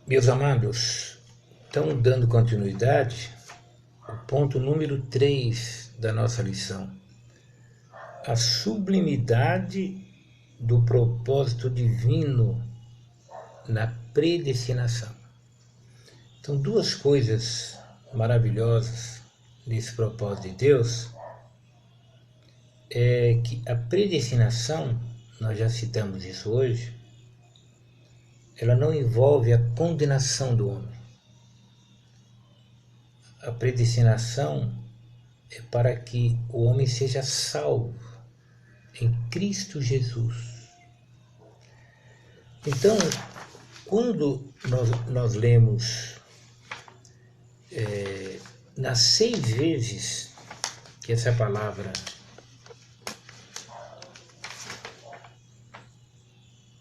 Meus amados, estamos dando continuidade ao ponto número 3 da nossa lição. A sublimidade do propósito divino na predestinação. Então, duas coisas maravilhosas nesse propósito de Deus é que a predestinação, nós já citamos isso hoje, ela não envolve a condenação do homem. A predestinação é para que o homem seja salvo em Cristo Jesus. Então, quando nós lemos nas 6 vezes que essa palavra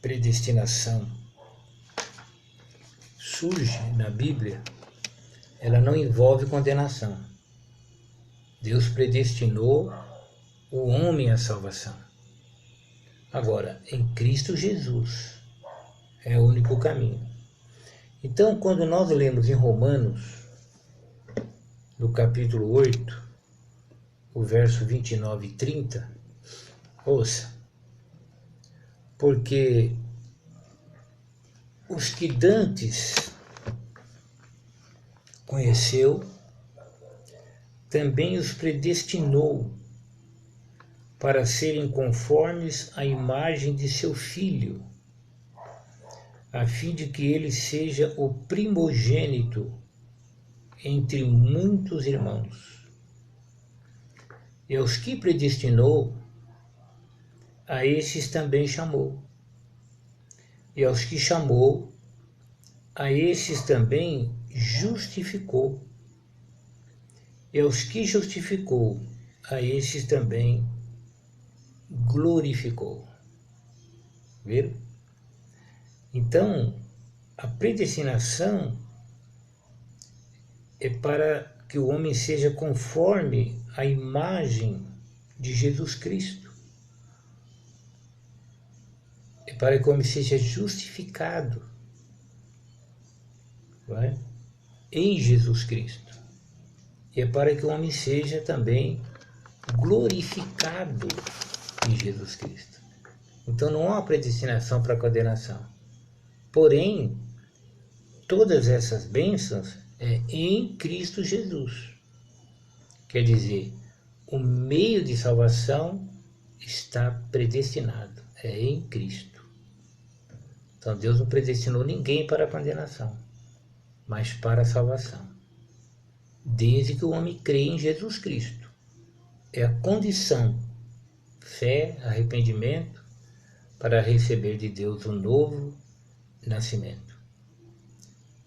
predestinação surge na Bíblia, ela não envolve condenação. Deus predestinou o homem à salvação. Agora, em Cristo Jesus é o único caminho. Então, quando nós lemos em Romanos, no capítulo 8, o verso 29 e 30, ouça, porque os que dantes conheceu, também os predestinou para serem conformes à imagem de seu Filho, a fim de que ele seja o primogênito entre muitos irmãos. E aos que predestinou, a esses também chamou. E aos que chamou, a esses também justificou. E aos que justificou, a esses também glorificou. Viram? Então, a predestinação é para que o homem seja conforme a imagem de Jesus Cristo. É para que o homem seja justificado, não é? Em Jesus Cristo. E é para que o homem seja também glorificado em Jesus Cristo. Então não há predestinação para condenação. Porém, todas essas bênçãos é em Cristo Jesus. Quer dizer, o meio de salvação está predestinado, é em Cristo. Então Deus não predestinou ninguém para a condenação, mas para a salvação. Desde que o homem crê em Jesus Cristo. É a condição, fé, arrependimento, para receber de Deus um novo nascimento.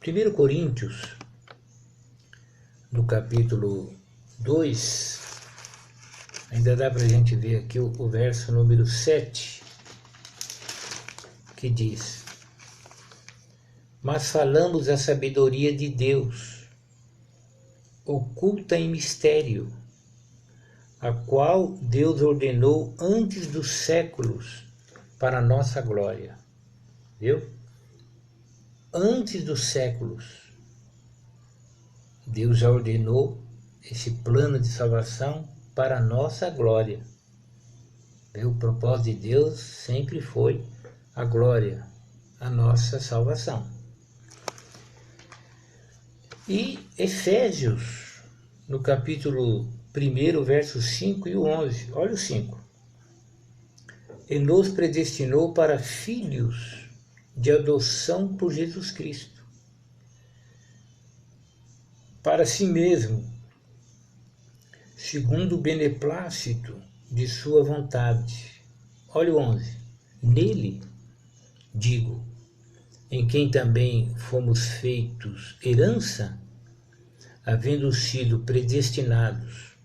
1 Coríntios, no capítulo 2, ainda dá para a gente ver aqui o verso número 7, que diz: mas falamos a sabedoria de Deus, oculta em mistério, a qual Deus ordenou antes dos séculos para a nossa glória. Viu? Antes dos séculos, Deus já ordenou esse plano de salvação para a nossa glória. O propósito de Deus sempre foi a glória, a nossa salvação. E Efésios, no capítulo 1, versos 5 e 11, olha o 5. E nos predestinou para filhos de adoção por Jesus Cristo, para si mesmo, segundo o beneplácito de sua vontade. Olha o 11. Nele, digo, em quem também fomos feitos herança, havendo sido predestinados,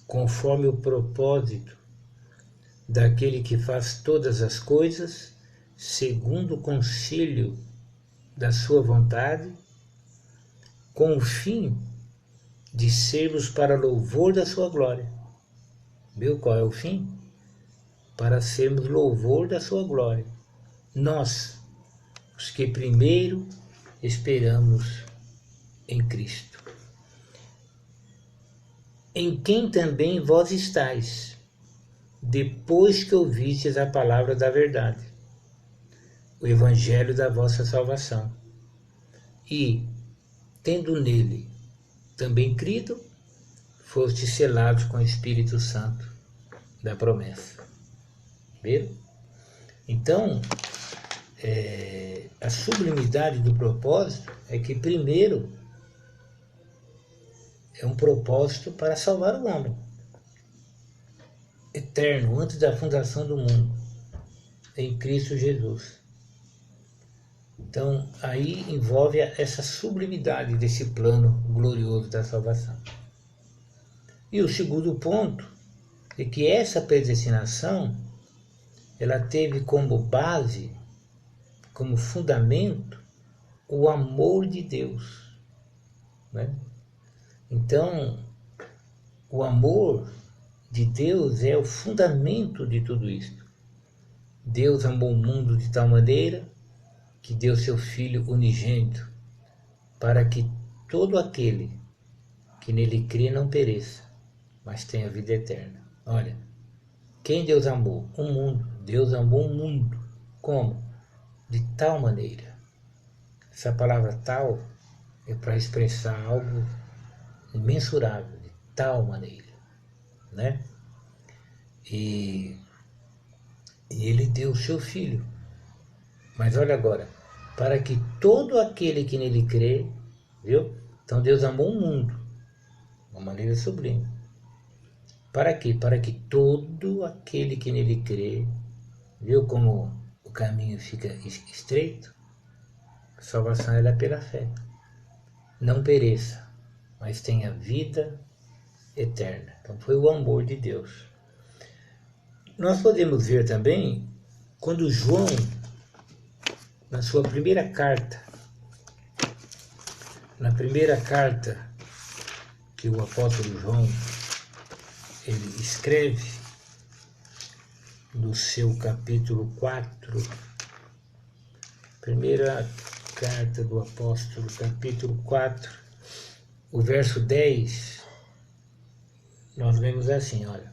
conforme o propósito daquele que faz todas as coisas, segundo o conselho da sua vontade, com o fim de sermos para louvor da sua glória. Viu qual é o fim? Para sermos louvor da sua glória. Nós, os que primeiro esperamos em Cristo, em quem também vós estáis, depois que ouvistes a palavra da verdade, o evangelho da vossa salvação, e, tendo nele também crido, fostes selados com o Espírito Santo da promessa. Viram? Então, a sublimidade do propósito é que, primeiro, é um propósito para salvar o homem, eterno, antes da fundação do mundo, em Cristo Jesus. Então, aí envolve essa sublimidade desse plano glorioso da salvação. E o segundo ponto é que essa predestinação, ela teve como base, como fundamento, o amor de Deus, né? Então, o amor de Deus é o fundamento de tudo isso. Deus amou o mundo de tal maneira que deu seu Filho unigênito, para que todo aquele que nele crê não pereça, mas tenha vida eterna. Olha, quem Deus amou? O mundo. Deus amou o mundo. Como? De tal maneira. Essa palavra tal é para expressar algo imensurável, de tal maneira, né? E ele deu o seu Filho. Mas olha agora, para que todo aquele que nele crê, viu? Então Deus amou o mundo, de uma maneira sublime. Para quê? Para que todo aquele que nele crê, viu como o caminho fica estreito? A salvação é pela fé. Não pereça, mas tenha vida eterna. Então foi o amor de Deus. Nós podemos ver também, quando João, na sua primeira carta, que o apóstolo João ele escreve, no seu capítulo 4, primeira carta do apóstolo, capítulo 4, o verso 10, nós vemos assim, olha.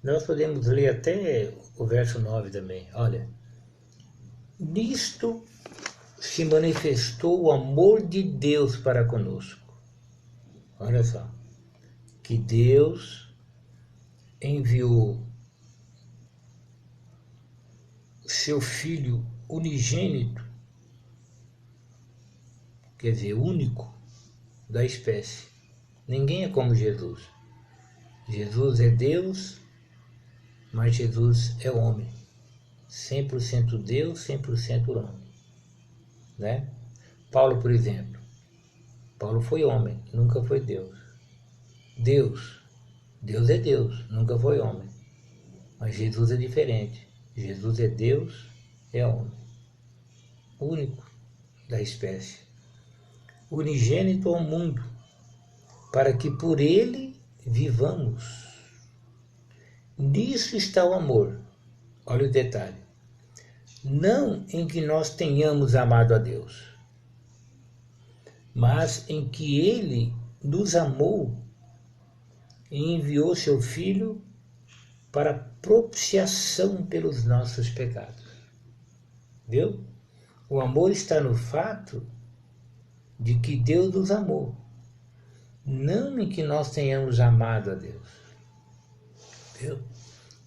Nós podemos ler até o verso 9 também. Olha, nisto se manifestou o amor de Deus para conosco. Olha só, que Deus enviou seu Filho unigênito, quer dizer, único da espécie. Ninguém é como Jesus. Jesus é Deus, mas Jesus é homem, 100% Deus, 100% homem, né? Paulo, por exemplo, Paulo foi homem, nunca foi Deus. Deus é Deus, nunca foi homem, mas Jesus é diferente. Jesus é Deus, é homem, único da espécie, unigênito ao mundo, para que por ele vivamos. Nisso está o amor. Olha o detalhe. Não em que nós tenhamos amado a Deus, mas em que Ele nos amou e enviou seu Filho para propiciação pelos nossos pecados. Viu? O amor está no fato de que Deus nos amou, não em que nós tenhamos amado a Deus. Viu?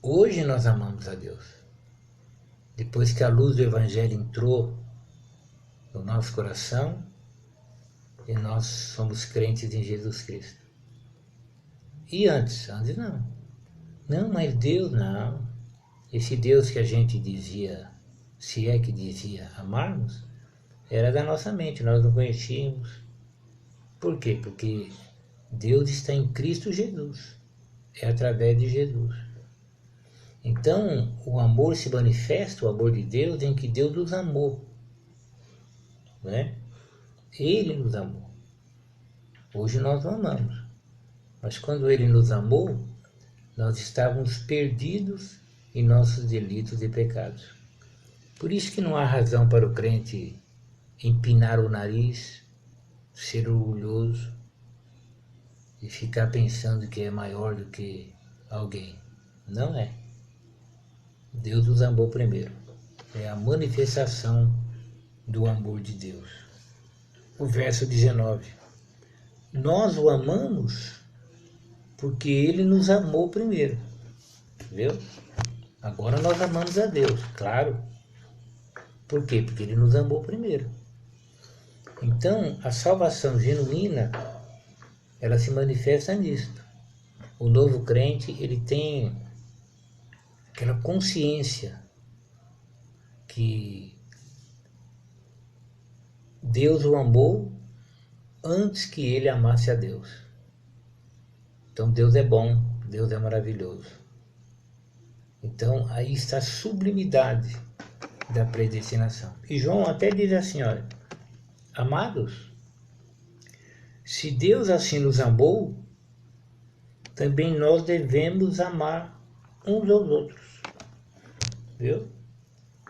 Hoje nós amamos a Deus. Depois que a luz do Evangelho entrou no nosso coração e nós somos crentes em Jesus Cristo. E antes não. Não, mas Deus não. Esse Deus que a gente dizia, se é que dizia amarmos, era da nossa mente, nós não conhecíamos. Por quê? Porque Deus está em Cristo Jesus. É através de Jesus. Então, o amor se manifesta, o amor de Deus, em que Deus nos amou. Né? Ele nos amou. Hoje nós não amamos. Mas quando Ele nos amou, nós estávamos perdidos em nossos delitos e pecados. Por isso que não há razão para o crente empinar o nariz, ser orgulhoso e ficar pensando que é maior do que alguém. Não é. Deus nos amou primeiro. É a manifestação do amor de Deus. O verso 19. Nós o amamos porque ele nos amou primeiro. Viu? Agora nós amamos a Deus, claro. Por quê? Porque ele nos amou primeiro. Então, a salvação genuína, ela se manifesta nisto. O novo crente, ele tem aquela consciência que Deus o amou antes que ele amasse a Deus. Então Deus é bom, Deus é maravilhoso. Então aí está a sublimidade da predestinação. E João até diz assim, olha, amados, se Deus assim nos amou, também nós devemos amar uns aos outros. Viu?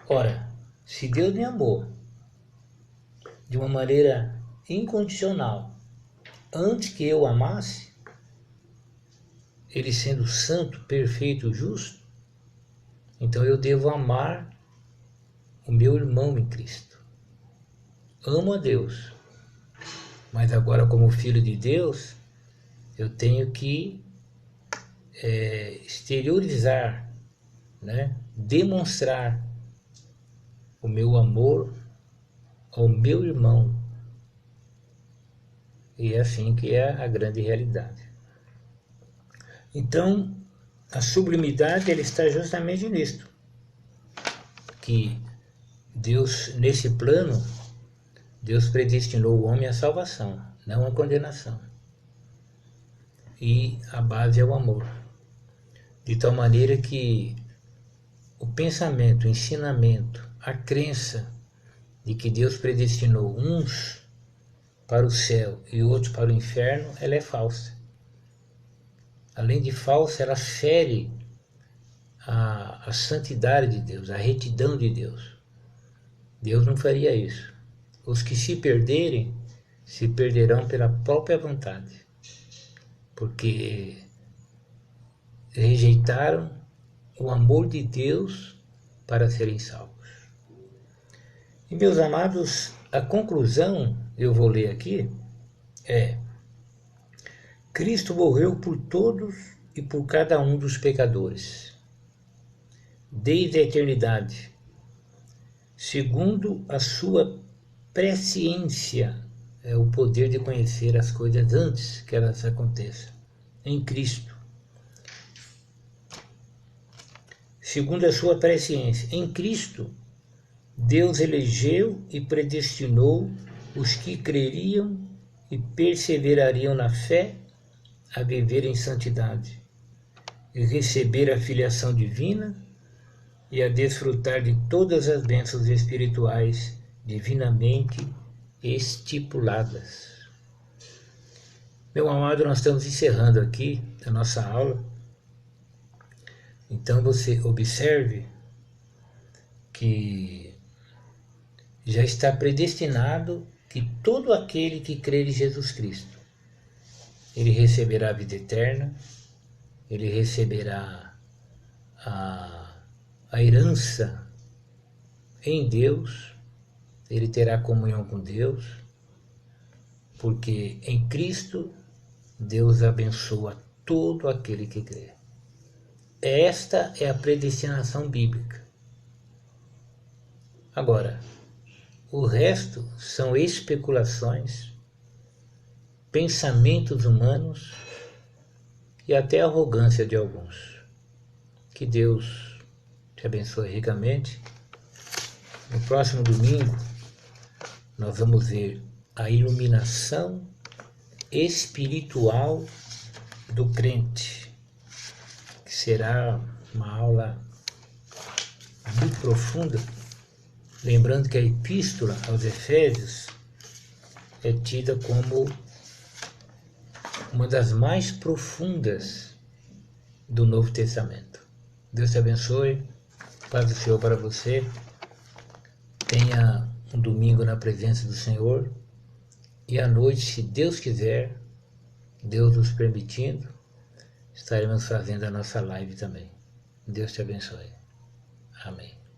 Ora, se Deus me amou de uma maneira incondicional, antes que eu amasse, ele sendo santo, perfeito, justo, então eu devo amar o meu irmão em Cristo. Amo a Deus, mas agora como filho de Deus, eu tenho que exteriorizar, né? Demonstrar o meu amor ao meu irmão. E é assim que é a grande realidade. Então, a sublimidade ela está justamente nisto, que Deus, nesse plano, Deus predestinou o homem à salvação, não à condenação. E a base é o amor. De tal maneira que o pensamento, o ensinamento, a crença de que Deus predestinou uns para o céu e outros para o inferno, ela é falsa. Além de falsa, ela fere a santidade de Deus, a retidão de Deus. Deus não faria isso. Os que se perderem, se perderão pela própria vontade, porque rejeitaram o amor de Deus para serem salvos. E meus amados, a conclusão, eu vou ler aqui, é: Cristo morreu por todos e por cada um dos pecadores, desde a eternidade, segundo a sua presciência, é o poder de conhecer as coisas antes que elas aconteçam, em Cristo. Segundo a sua presciência, em Cristo, Deus elegeu e predestinou os que creriam e perseverariam na fé a viver em santidade, e receber a filiação divina e a desfrutar de todas as bênçãos espirituais divinamente estipuladas. Meu amado, nós estamos encerrando aqui a nossa aula. Então você observe que já está predestinado que todo aquele que crer em Jesus Cristo, ele receberá a vida eterna, ele receberá a herança em Deus, ele terá comunhão com Deus, porque em Cristo Deus abençoa todo aquele que crê. Esta é a predestinação bíblica. Agora, o resto são especulações, pensamentos humanos e até arrogância de alguns. Que Deus te abençoe ricamente. No próximo domingo, nós vamos ver a iluminação espiritual do crente, que será uma aula muito profunda. Lembrando que a epístola aos Efésios é tida como uma das mais profundas do Novo Testamento. Deus te abençoe, paz do Senhor para você Tenha um domingo na presença do Senhor. E à noite, se Deus quiser, Deus nos permitindo, estaremos fazendo a nossa live também. Deus te abençoe. Amém.